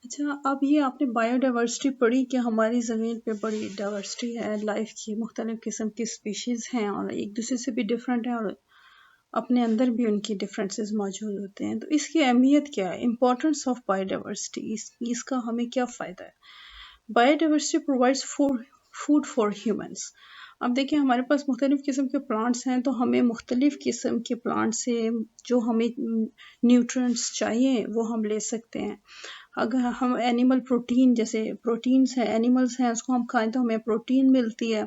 अच्छा, अब ये आपने बायोडाइवर्सिटी पढ़ी कि हमारी ज़मीन पे बड़ी डाइवर्सिटी है, लाइफ की मुख्तलिफ किस्म की स्पीशीज़ हैं और एक दूसरे से भी डिफरेंट है और अपने अंदर भी उनकी डिफरेंसेस मौजूद होते हैं। तो इसकी अहमियत क्या है? इम्पोर्टेंस ऑफ बायोडाइवर्सिटी, इसका हमें क्या फ़ायदा है? Biodiversity provides food for humans. अब देखिए हमारे पास मुख्तलिफ़ किस्म के प्लांट्स हैं, तो हमें मुख्तलिफ़ किस्म के प्लांट से जो हमें न्यूट्रिएंट्स चाहिए वो हम ले सकते हैं। अगर हम एनिमल प्रोटीन, जैसे प्रोटीन्स हैं, एनिमल्स हैं, उसको हम खाएं तो हमें प्रोटीन मिलती है।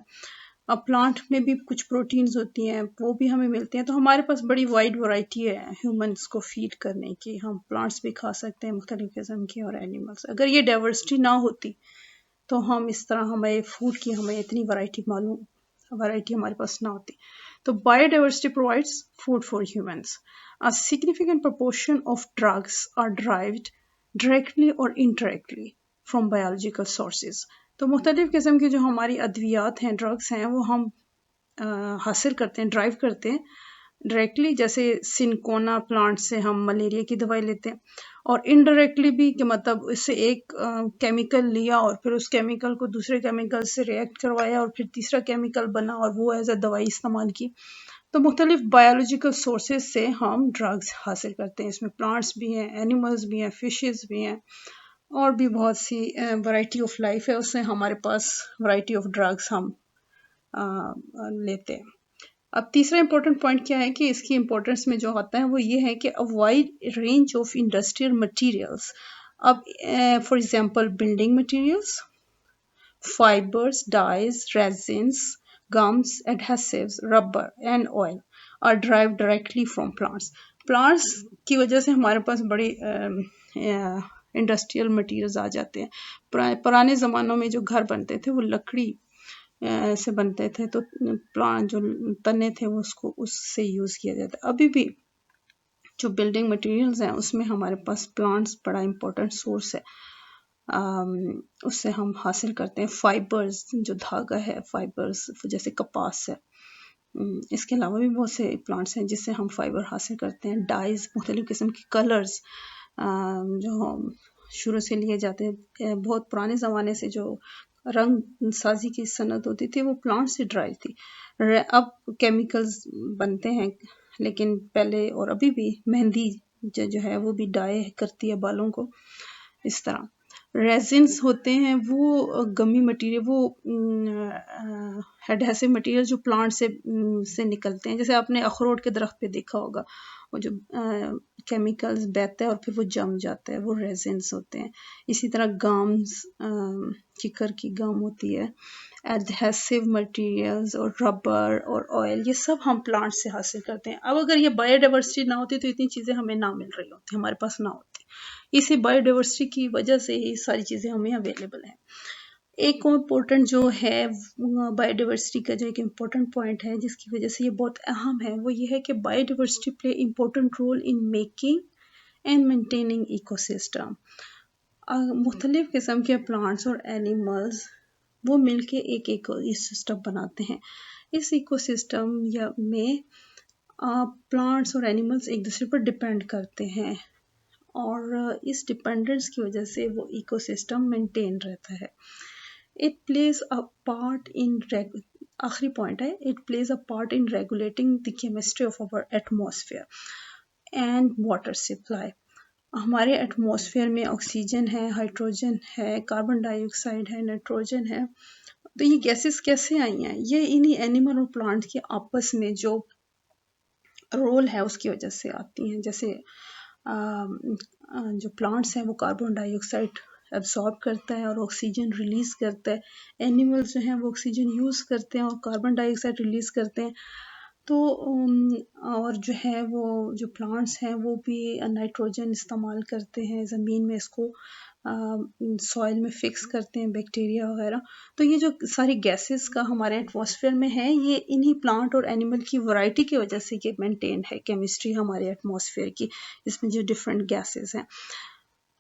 अब प्लांट में भी कुछ प्रोटीन्स होती हैं, वो भी हमें मिलती हैं। तो हमारे पास बड़ी वाइड वैरायटी है ह्यूमंस को फीड करने की। हम प्लांट्स भी खा सकते हैं मुख्तलिफ़ किस्म के और एनिमल्स। अगर ये डाइवर्सिटी ना होती तो हम इस तरह हमें फूड की हमें इतनी वैरायटी हमारे पास ना होती। तो biodiversity provides food for humans. A significant proportion of drugs are derived directly or indirectly from biological sources. तो मुख्तलिफ़ किस्म की जो हमारी अद्वियात हैं, ड्रग्स हैं, वो हम हासिल करते हैं, ड्राइव करते हैं डायरेक्टली। जैसे सिनकोना प्लांट से हम मलेरिया की दवाई लेते हैं, और इनडायरेक्टली भी कि मतलब इससे एक केमिकल लिया और फिर उस केमिकल को दूसरे केमिकल से रिएक्ट करवाया और फिर तीसरा केमिकल बना और वो एज अ दवाई इस्तेमाल की। तो मुख्तलिफ बायोलॉजिकल सोर्सेज से हम ड्रग्स हासिल करते हैं। इसमें प्लांट्स भी हैं, एनिमल्स भी हैं, फिशेस भी हैं, और भी बहुत सी वैरायटी ऑफ लाइफ है, उससे हमारे पास वैरायटी ऑफ ड्रग्स हम लेते हैं। अब तीसरा इंपॉर्टेंट पॉइंट क्या है कि इसकी इंपॉर्टेंस में जो आता है वो ये है कि a wide range of industrial materials. अब for example building materials, fibers, dyes, resins, gums, adhesives, rubber and oil are derived directly from plants. Plants की वजह से हमारे पास बड़ी इंडस्ट्रियल मटेरियल्स आ जाते हैं। पुराने ज़मानों में जो घर बनते थे वो लकड़ी से बनते थे, तो प्लांट जो तने थे वो उसको उससे यूज़ किया जाता है। अभी भी जो बिल्डिंग मटेरियल्स हैं उसमें हमारे पास प्लांट्स बड़ा इंपॉर्टेंट सोर्स है। उससे हम हासिल करते हैं फाइबर्स, जो धागा है, फाइबर्स जैसे कपास है। इसके अलावा भी बहुत से प्लांट्स हैं जिससे हम फाइबर हासिल करते हैं। डाइज, मुख्तलिफ़ किस्म के कलर्स जो शुरू से लिए जाते हैं। बहुत पुराने ज़माने से जो रंग साजी की सनत होती थी वो प्लांट से ड्राइव थी। अब केमिकल्स बनते हैं, लेकिन पहले और अभी भी मेहंदी जो है वो भी डाई करती है बालों को। इस तरह रेजिन्स होते हैं, वो गमी मटेरियल, वो एडहेसिव मटेरियल जो प्लांट से निकलते हैं। जैसे आपने अखरोट के दरख्त पे देखा होगा, वो जो केमिकल्स बहता है और फिर वो जम जाता है, वो रेजिन्स होते हैं। इसी तरह गाम्स, किकर की गम होती है, एडहेसिव मटेरियल्स और रबर और ऑयल, ये सब हम प्लांट से हासिल करते हैं। अब अगर ये बायोडाइवर्सिटी ना होती तो इतनी चीज़ें हमें ना मिल रही होती, हमारे पास ना होती। इसी बायोडाइवर्सिटी की वजह से ही सारी चीज़ें हमें अवेलेबल हैं। एक और इम्पोर्टेंट जो है बायोडाइवर्सिटी का, जो एक इम्पोर्टेंट पॉइंट है जिसकी वजह से ये बहुत अहम है, वो ये है कि biodiversity play important role in making and maintaining ecosystem. मुख्तलिफ किस्म के प्लांट्स और एनिमल्स वो मिलके एक इकोसिस्टम बनाते हैं। इस इकोसिस्टम में प्लांट्स और एनिमल्स एक दूसरे पर डिपेंड करते हैं, और इस डिपेंडेंस की वजह से वो इकोसिस्टम मेंटेन रहता है। It plays a part in, आखिरी पॉइंट है, it plays a part in regulating the chemistry of our atmosphere and water supply. हमारे एटमॉस्फेयर में ऑक्सीजन है, हाइड्रोजन है, कार्बन डाइऑक्साइड है, नाइट्रोजन है। तो ये गैसेस कैसे आई हैं? ये इन्हीं एनिमल और प्लांट के आपस में जो रोल है उसकी वजह से आती हैं। जैसे जो प्लांट्स हैं वो कार्बन डाइऑक्साइड एब्सॉर्ब करता है और ऑक्सीजन रिलीज़ करता है। एनिमल्स जो हैं वो ऑक्सीजन यूज़ करते हैं और कार्बन डाइऑक्साइड रिलीज़ करते हैं। तो और जो है वो जो प्लांट्स हैं वो भी नाइट्रोजन इस्तेमाल करते हैं, ज़मीन में इसको सॉइल में फिक्स करते हैं, बैक्टीरिया वगैरह। तो ये जो सारी गैसेस का हमारे एटमॉस्फेयर में है, ये इन्हीं प्लांट और एनिमल की वैरायटी की वजह से ये मेंटेन है केमिस्ट्री हमारे एटमॉस्फेयर की, इसमें जो डिफरेंट गैसेस हैं।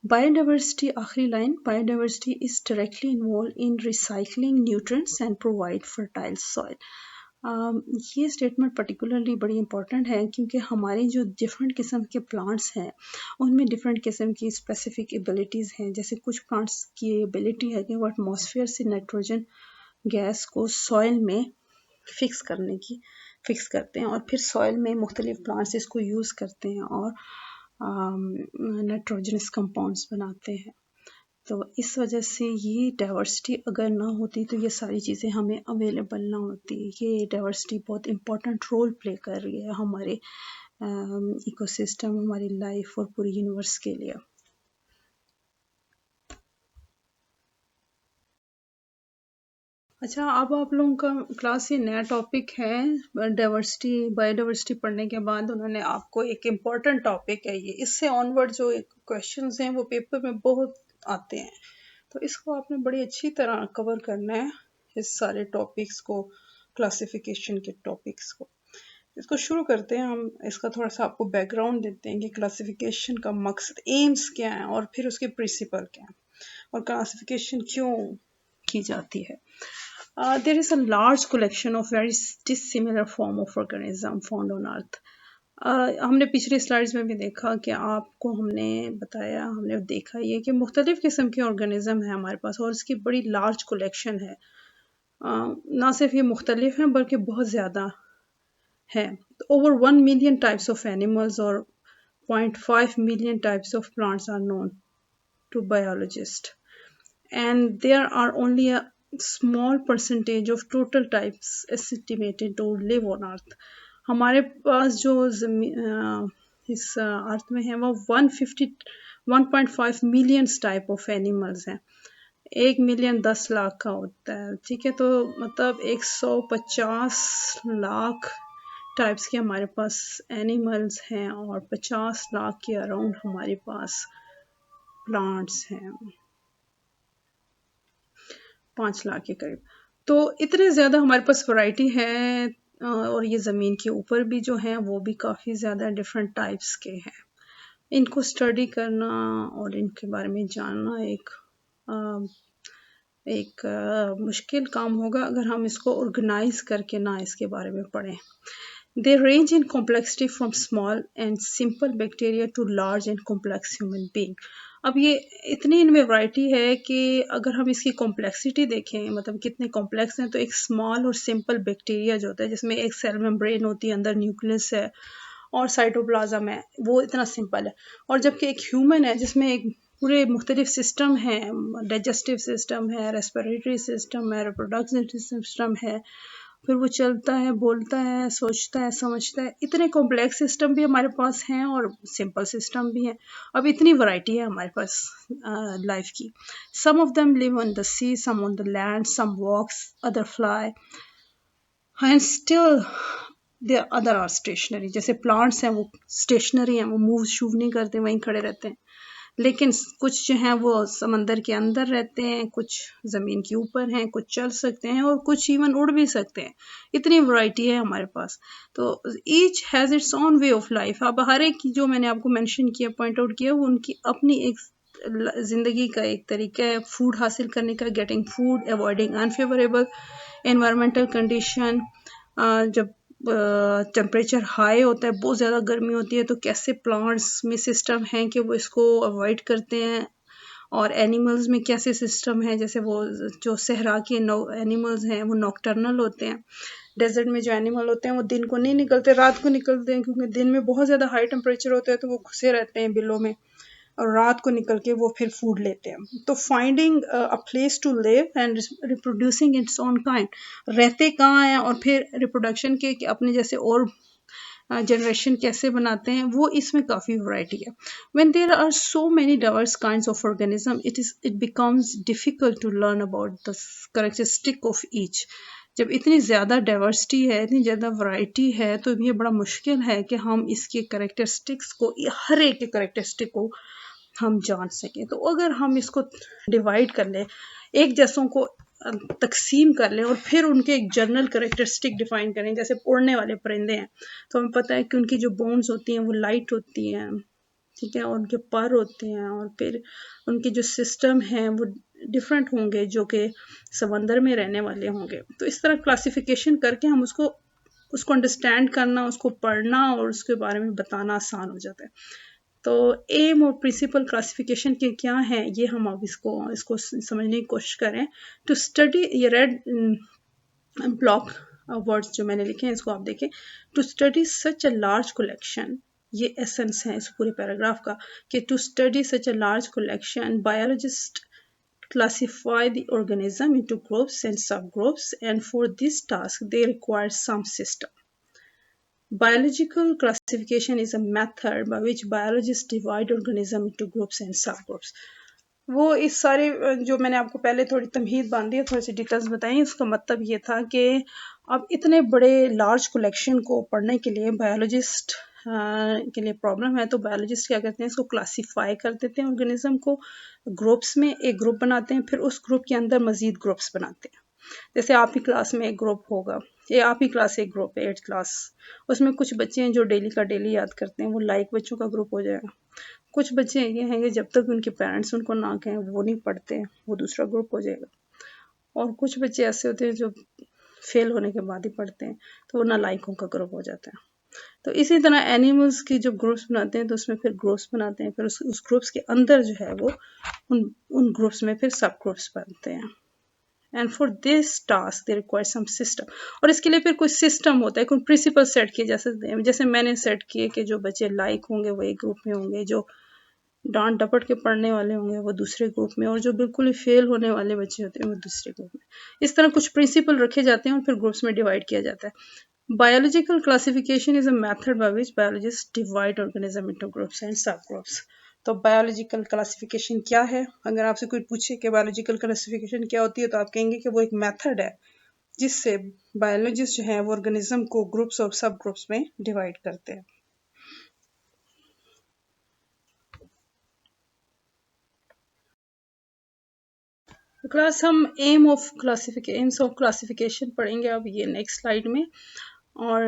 बायोडाइवर्सिटी, आखिरी line, biodiversity is directly involve in recycling nutrients and provide fertile soil. ये स्टेटमेंट पर्टिकुलरली बड़ी इंपॉर्टेंट है क्योंकि हमारे जो डिफरेंट किस्म के प्लांट्स हैं उनमें डिफरेंट किस्म की स्पेसिफिक एबिलिटीज़ हैं। जैसे कुछ प्लांट्स की एबिलिटी है कि वो एटमॉस्फेयर से नाइट्रोजन गैस को सॉइल में फिक्स करते हैं और फिर सॉइल में मुख्तलिफ प्लांट्स इसको यूज़ करते हैं और नाइट्रोजनस कंपाउंड्स बनाते हैं। तो इस वजह से ये डाइवर्सिटी अगर ना होती तो ये सारी चीज़ें हमें अवेलेबल ना होती। ये डाइवर्सिटी बहुत इम्पोर्टेंट रोल प्ले कर रही है हमारे इकोसिस्टम, हमारी लाइफ और पूरी यूनिवर्स के लिए। अच्छा, अब आप लोगों का क्लास ये नया टॉपिक है डाइवर्सिटी, बायोडाइवर्सिटी पढ़ने के बाद उन्होंने आपको एक इम्पॉर्टेंट टॉपिक है ये, इससे ऑनवर्ड जो क्वेश्चंस हैं वो पेपर में बहुत आते हैं, तो इसको आपने बड़ी अच्छी तरह कवर करना है, इस सारे टॉपिक्स को, क्लासिफिकेशन के टॉपिक्स को। इसको शुरू करते हैं हम, इसका थोड़ा सा आपको बैकग्राउंड देते हैं कि क्लासिफिकेशन का मकसद, एम्स क्या है और फिर उसके प्रिंसिपल क्या है और क्लासिफिकेशन क्यों की जाती है। There is a large collection of very dissimilar form of organism found on earth. हमने पिछले स्लाइड्स में भी देखा कि आपको हमने बताया, हमने देखा ये कि मुख्तलिफ़ किस्म के ऑर्गेनिज़म हैं हमारे पास और इसकी बड़ी लार्ज कलेक्शन है। ना सिर्फ ये मुख्तलिफ हैं बल्कि बहुत ज़्यादा है। Over 1 million types of animals or 0.5 million types of plants are known to biologists. And there are only a small percentage of total types estimated to live on earth. हमारे पास जो इस अर्थ में है वो 1.5 मिलियन टाइप ऑफ एनिमल्स हैं। 1 million 10 lakh का होता है, ठीक है, तो मतलब 150 लाख टाइप्स के हमारे पास एनिमल्स हैं और 50 लाख के अराउंड हमारे पास प्लांट्स हैं, 5 लाख के करीब। तो इतने ज़्यादा हमारे पास वैरायटी है और ये ज़मीन के ऊपर भी जो हैं वो भी काफ़ी ज़्यादा डिफरेंट टाइप्स के हैं। इनको स्टडी करना और इनके बारे में जानना एक मुश्किल काम होगा अगर हम इसको ऑर्गेनाइज करके ना इसके बारे में पढ़ें। They range in complexity from small and simple bacteria to large and complex human being. अब ये इतनी इनमें वैरायटी है कि अगर हम इसकी कॉम्प्लेक्सिटी देखें, मतलब कितने कॉम्प्लेक्स हैं, तो एक स्मॉल और सिंपल बैक्टीरिया जो होता है जिसमें एक सेल मेम्ब्रेन होती है, अंदर न्यूक्लियस है और साइटोप्लाज्म है, वो इतना सिंपल है। और जबकि एक ह्यूमन है जिसमें एक पूरे मुख्तलिफ सिस्टम हैं, डाइजेस्टिव सिस्टम है, रेस्पिरेटरी सिस्टम है, रिप्रोडक्टिव सिस्टम है, फिर वो चलता है, बोलता है, सोचता है, समझता है। इतने कॉम्प्लेक्स सिस्टम भी हमारे पास हैं और सिंपल सिस्टम भी हैं। अब इतनी वैरायटी है हमारे पास लाइफ की। Some of them live on the sea, some on the land, some walks, other fly and still they other are stationery. जैसे प्लांट्स हैं वो स्टेशनरी हैं, वो मूव शूव नहीं करते, वहीं खड़े रहते हैं। लेकिन कुछ जो हैं वो समंदर के अंदर रहते हैं, कुछ ज़मीन के ऊपर हैं, कुछ चल सकते हैं और कुछ इवन उड़ भी सकते हैं। इतनी वैरायटी है हमारे पास। तो each has its own way of life. अब हर एक की जो मैंने आपको मेंशन किया, पॉइंट आउट किया, वो उनकी अपनी एक ज़िंदगी का एक तरीका है फूड हासिल करने का, getting food, avoiding unfavourable environmental condition. जब टेम्परेचर हाई होता है, बहुत ज़्यादा गर्मी होती है, तो कैसे प्लांट्स में सिस्टम हैं कि वो इसको अवॉइड करते हैं, और एनिमल्स में कैसे सिस्टम है, जैसे वो जो सहरा के एनिमल्स हैं वो नॉक्टर्नल होते हैं। डेजर्ट में जो एनिमल होते हैं वो दिन को नहीं निकलते, रात को निकलते हैं, क्योंकि दिन में बहुत ज़्यादा हाई टेम्परेचर होता है तो वो घुसे रहते हैं बिलों में, और रात को निकल के वो फिर फूड लेते हैं। तो finding a place to live and reproducing its own kind, रहते कहाँ हैं और फिर रिप्रोडक्शन के अपने जैसे और जनरेशन कैसे बनाते हैं, वो इसमें काफ़ी वैरायटी है। When there are so many diverse kinds of organism, it becomes difficult to learn about the characteristic of each. जब इतनी ज़्यादा डाइवर्सिटी है, इतनी ज़्यादा वैरायटी है, तो ये बड़ा मुश्किल है कि हम इसके कैरेक्टरिस्टिक्स को, हर एक के कैरेक्टरिस्टिक को हम जान सकें। तो अगर हम इसको डिवाइड कर लें, एक जैसों को तकसीम कर लें और फिर उनके एक जनरल कैरेक्टरिस्टिक डिफाइन करें, जैसे उड़ने वाले परिंदे हैं तो हमें पता है कि उनकी जो बोन्स होती हैं वो लाइट होती हैं, ठीक है, और उनके पर होते हैं, और फिर उनके जो सिस्टम हैं वो डिफरेंट होंगे जो कि समंदर में रहने वाले होंगे। तो इस तरह क्लासिफिकेशन करके हम उसको अंडरस्टैंड करना, उसको पढ़ना और उसके बारे में बताना आसान हो जाता है। तो एम और प्रिंसिपल क्लासिफिकेशन के क्या हैं, ये हम अब इसको समझने की कोशिश करें। टू स्टडी, ये रेड ब्लॉक वर्ड्स जो मैंने लिखे हैं इसको आप देखें। To study such a large collection, ये एसेंस है इस पूरे पैराग्राफ का, कि to study such a large collection biologist classify the organism into groups and subgroups, and for this task they require some system. Biological classification is a method by which biologists divide organism into groups and subgroups. वो इस सारे जो मैंने आपको पहले थोड़ी तमहीद बांधी है, थोड़ी सी डिटेल्स बताई, उसका मतलब ये था कि अब इतने बड़े लार्ज कलेक्शन को पढ़ने के लिए बायोलॉजिस्ट के लिए प्रॉब्लम है। तो बायोलॉजिस्ट क्या करते हैं, इसको क्लासीफाई कर देते हैं ऑर्गेनिज्म को ग्रुप्स में, एक ग्रुप बनाते हैं, फिर उस ग्रुप के अंदर मजीद ग्रुप्स बनाते हैं। जैसे आप ही क्लास में एक ग्रुप होगा, ये आप ही क्लास एक ग्रुप है 8th क्लास, उसमें कुछ बच्चे हैं जो डेली का डेली याद करते हैं, वो लाइक बच्चों का ग्रुप हो जाएगा। कुछ बच्चे ये हैं कि जब तक उनके पेरेंट्स उनको ना कहें वो नहीं पढ़ते हैं, वो दूसरा ग्रुप हो जाएगा। और कुछ बच्चे ऐसे होते हैं जो फेल होने के बाद ही पढ़ते हैं, तो वो नालायकों का ग्रुप हो जाता है। तो इसी तरह एनिमल्स की जब ग्रुप्स बनाते हैं तो उसमें फिर ग्रुप्स बनाते हैं, फिर उस ग्रुप्स के अंदर जो है वो उन ग्रुप्स में फिर सब ग्रुप्स बनते हैं। And for this task they require some system, और इसके लिए फिर कोई सिस्टम होता है, कोई प्रिंसिपल सेट किए, जैसे मैंने सेट किए कि जो बच्चे लाइक होंगे वो एक ग्रुप में होंगे, जो डांट डपट के पढ़ने वाले होंगे वो दूसरे ग्रुप में, और जो बिल्कुल ही फेल होने वाले बच्चे होते हैं वो दूसरे ग्रुप में। इस तरह कुछ प्रिंसिपल रखे जाते हैं और फिर ग्रुप्स में डिवाइड किया जाता है। Biological classification is a method by which biologists divide organism into groups and subgroups. तो बायोलॉजिकल क्लासिफिकेशन क्या है? अगर आपसे कोई पूछे कि बायोलॉजिकल क्लासिफिकेशन क्या होती है तो आप कहेंगे कि वो एक मेथड है जिससे बायोलॉजिस्ट जो है वो ऑर्गेनिज्म को ग्रुप्स और सब ग्रुप्स में डिवाइड करते हैं। क्लास हम एम्स ऑफ क्लासिफिकेशन पढ़ेंगे अब ये नेक्स्ट स्लाइड में। और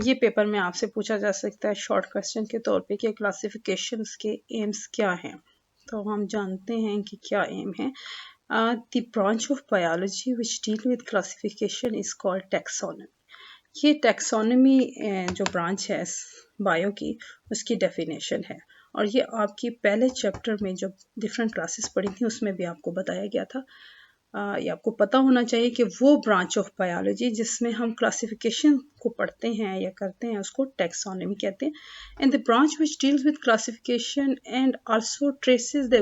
ये पेपर में आपसे पूछा जा सकता है शॉर्ट क्वेश्चन के तौर पे कि क्लासिफिकेशंस के एम्स क्या हैं। तो हम जानते हैं कि क्या एम है। The branch of biology which deal with classification is called taxonomy. ये टैक्सोनॉमी जो ब्रांच है बायो की, उसकी डेफिनेशन है, और ये आपकी पहले चैप्टर में जब डिफरेंट क्लासेस पढ़ी थी उसमें भी आपको बताया गया था। ये आपको पता होना चाहिए कि वो ब्रांच ऑफ बायोलॉजी जिसमें हम क्लासिफिकेशन को पढ़ते हैं या करते हैं उसको टैक्सोनॉमी कहते हैं। And the branch which deals with classification and also traces the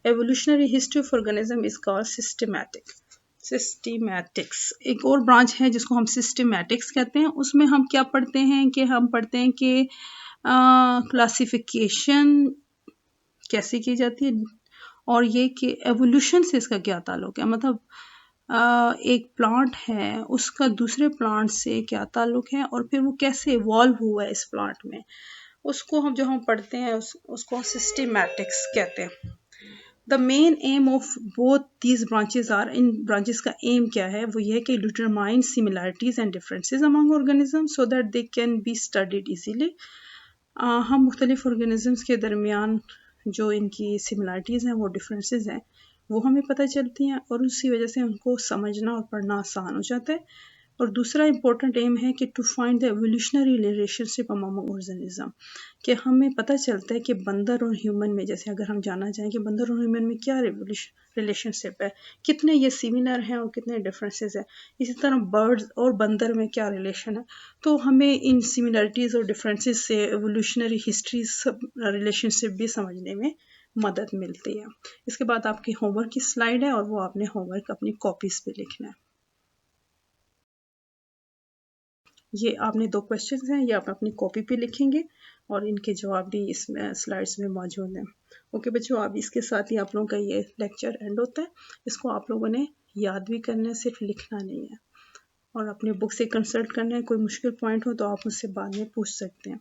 evolutionary history of organism is called systematics. एक और ब्रांच है जिसको हम सिस्टेमैटिक्स कहते हैं। उसमें हम क्या पढ़ते हैं कि क्लासिफिकेशन कैसे की जाती है और ये कि एवोल्यूशन से इसका क्या ताल्लुक है। मतलब एक प्लांट है उसका दूसरे प्लांट से क्या ताल्लुक है और फिर वो कैसे इवॉल्व हुआ है इस प्लांट में, उसको हम पढ़ते हैं उसको सिस्टेमैटिक्स कहते हैं। The main aim of both these branches are, इन ब्रांचेस का एम क्या है, वो ये है कि determine similarities and differences among organism so that they can be studied easily. हम मुख्तलिफ ऑर्गेनिजम्स के दरमियान जो इनकी सिमिलैरिटीज़ हैं वो डिफरेंसेस हैं वो हमें पता चलती हैं और उसी वजह से उनको समझना और पढ़ना आसान हो जाता है। और दूसरा इम्पोर्टेंट एम है कि to find the evolutionary relationship among organism, कि हमें पता चलता है कि बंदर और ह्यूमन में, जैसे अगर हम जानना चाहें कि बंदर और ह्यूमन में क्या रिलेशनशिप है, कितने ये सिमिलर हैं और कितने डिफरेंसेस हैं, इसी तरह बर्ड्स और बंदर में क्या रिलेशन है, तो हमें इन सिमिलरिटीज़ और डिफरेंसेस से एवोल्यूशनरी हिस्ट्री रिलेशनशिप भी समझने में मदद मिलती है। इसके बाद आपकी होमवर्क की स्लाइड है और वो आपने होमवर्क अपनी कॉपीज पे लिखना है। ये आपने 2 क्वेश्चंस हैं, ये आप अपनी कॉपी पे लिखेंगे और इनके जवाब भी इसमें स्लाइड्स में मौजूद हैं। ओके बच्चों, अब इसके साथ ही आप लोगों का ये लेक्चर एंड होता है। इसको आप लोगों ने याद भी करना है, सिर्फ लिखना नहीं है। और अपने बुक से कंसल्ट करना है, कोई मुश्किल पॉइंट हो तो आप मुझसे बाद में पूछ सकते हैं।